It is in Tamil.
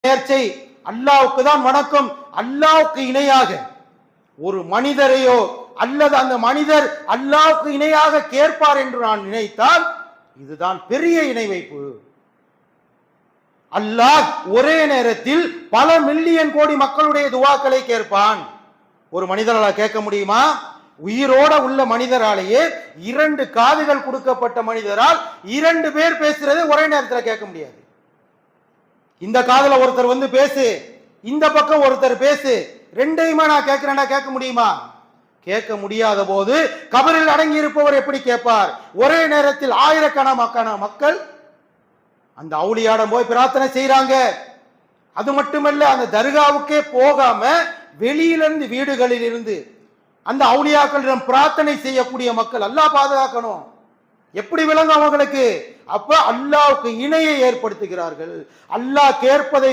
நேர்ச்சை அல்லாஹ்வுக்கு தான் வணக்கம். அல்லாஹ்வுக்கு இணையாக ஒரு மனிதரையோ அல்லது அந்த மனிதர் அல்லாஹ்வுக்கு இணையாக கேட்பார் என்று நான் நினைத்தால் இதுதான் பெரிய இணை வைப்பு. அல்லாஹ் ஒரே நேரத்தில் பல மில்லியன் கோடி மக்களுடைய துவாக்களை கேட்பான். ஒரு மனிதரால் கேட்க முடியுமா? உயிரோட உள்ள மனிதராலேயே 2 காதுகள் கொடுக்கப்பட்ட மனிதரால் 2 பேர் பேசுறதை ஒரே நேரத்தில் கேட்க முடியாது. இந்த காதுல ஒருத்தர் வந்து பேசு, இந்த பக்கம் ஒருத்தர் பேசு, ரெண்டையுமா நான் கேட்கிறேன்னா கேட்க முடியுமா? கேட்க முடியாத போது கபரில் அடங்கி இருப்பவர் எப்படி கேட்பார்? ஒரே நேரத்தில் ஆயிரக்கணக்கான மக்கள் அந்த அவுலியாடம் போய் பிரார்த்தனை செய்யறாங்க. அது மட்டுமல்ல, அந்த தர்காவுக்கே போகாம வெளியிலிருந்து வீடுகளில் இருந்து அந்த அவுலியாக்களிடம் பிரார்த்தனை செய்யக்கூடிய மக்கள் அல்லாஹ் பாதுகாக்கணும். எப்படி விளங்கும் அவங்களுக்கு? அப்ப அல்லாஹ்வுக்கு இணையை ஏற்படுத்துகிறார்கள். அல்லாஹ் கேட்பதை